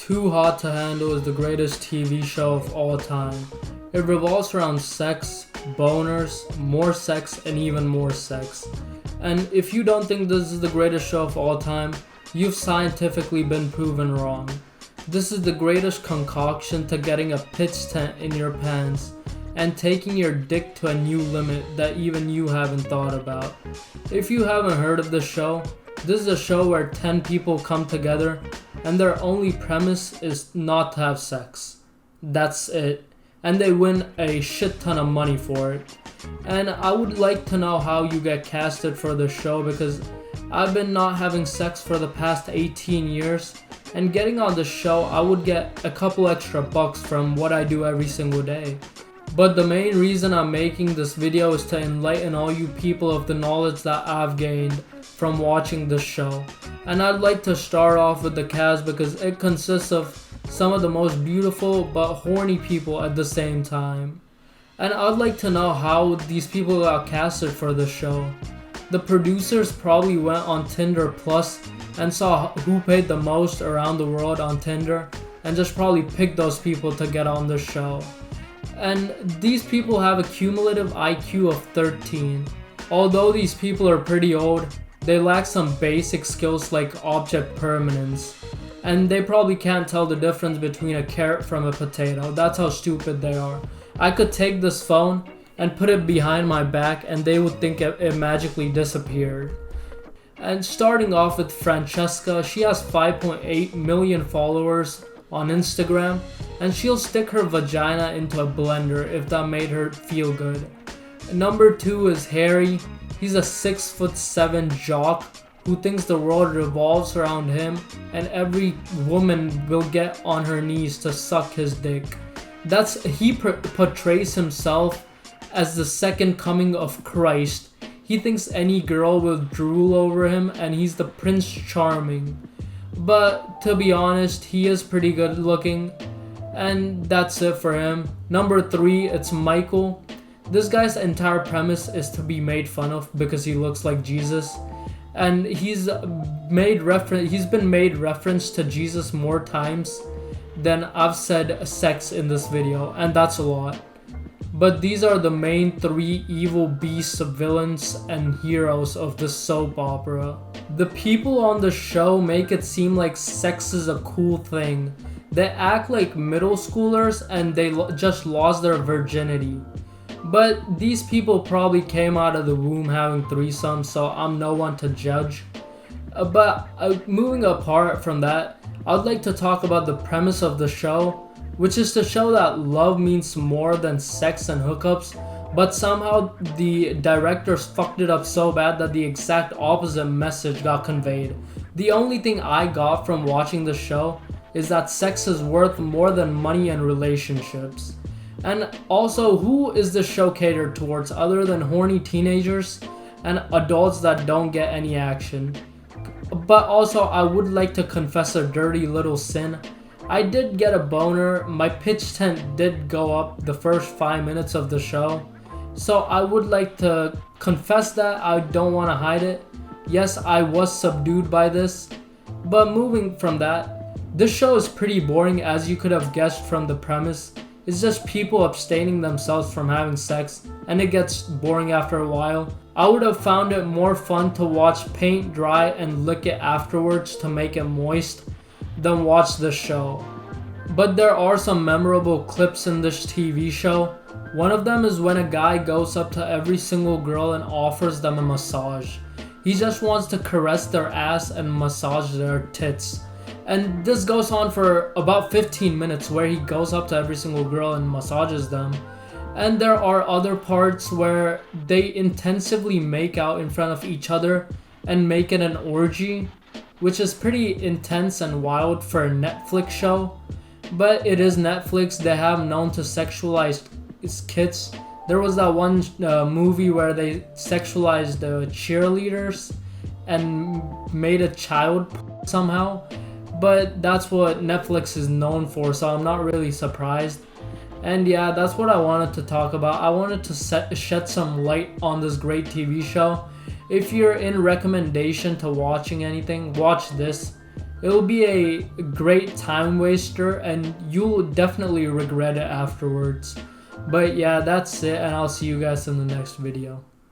Too Hot to Handle is the greatest TV show of all time. It revolves around sex, boners, more sex, and even more sex. And if you don't think this is the greatest show of all time, you've scientifically been proven wrong. This is the greatest concoction to getting a pitch tent in your pants and taking your dick to a new limit that even you haven't thought about. If you haven't heard of this show, this is a show where 10 people come together and their only premise is not to have sex. That's it. And they win a shit ton of money for it. And I would like to know how you get casted for the show, because I've been not having sex for the past 18 years, and getting on the show I would get a couple extra bucks from what I do every single day. But the main reason I'm making this video is to enlighten all you people of the knowledge that I've gained from watching this show. And I'd like to start off with the cast because it consists of some of the most beautiful but horny people at the same time. And I'd like to know how these people got casted for the show. The producers probably went on Tinder Plus and saw who paid the most around the world on Tinder and just probably picked those people to get on the show. And these people have a cumulative IQ of 13. Although these people are pretty old, they lack some basic skills like object permanence. And they probably can't tell the difference between a carrot from a potato. That's how stupid they are. I could take this phone and put it behind my back and they would think it magically disappeared. And starting off with Francesca, she has 5.8 million followers on Instagram, and she'll stick her vagina into a blender if that made her feel good. Number 2 is Harry. He's a 6'7" jock who thinks the world revolves around him and every woman will get on her knees to suck his dick. He portrays himself as the second coming of Christ. He thinks any girl will drool over him and he's the Prince Charming. But to be honest, he is pretty good looking, and that's it for him. Number 3, it's Michael. This guy's entire premise is to be made fun of because he looks like Jesus, and he's been made reference to Jesus more times than I've said sex in this video, and that's a lot. But these are the main 3 evil beasts, villains, and heroes of the soap opera. The people on the show make it seem like sex is a cool thing. They act like middle schoolers and they just lost their virginity. But these people probably came out of the womb having threesomes, so I'm no one to judge. But moving apart from that, I'd like to talk about the premise of the show, which is to show that love means more than sex and hookups, but somehow the directors fucked it up so bad that the exact opposite message got conveyed. The only thing I got from watching the show is that sex is worth more than money and relationships. And also, who is the show catered towards other than horny teenagers and adults that don't get any action? But also, I would like to confess a dirty little sin. I did get a boner. My pitch tent did go up the first 5 minutes of the show. So I would like to confess that. I don't want to hide it. Yes, I was subdued by this. But moving from that, this show is pretty boring, as you could have guessed from the premise. It's just people abstaining themselves from having sex, and it gets boring after a while. I would have found it more fun to watch paint dry and lick it afterwards to make it moist than watch the show. But there are some memorable clips in this TV show. One of them is when a guy goes up to every single girl and offers them a massage. He just wants to caress their ass and massage their tits. And this goes on for about 15 minutes where he goes up to every single girl and massages them. And there are other parts where they intensively make out in front of each other and make it an orgy, which is pretty intense and wild for a Netflix show. But it is Netflix. They have known to sexualize kids. There was that one movie where they sexualized the cheerleaders and made a child somehow. But that's what Netflix is known for, so I'm not really surprised. And yeah, that's what I wanted to talk about. I wanted to shed some light on this great TV show. If you're in recommendation to watching anything, watch this. It'll be a great time waster and you'll definitely regret it afterwards. But yeah, that's it, and I'll see you guys in the next video.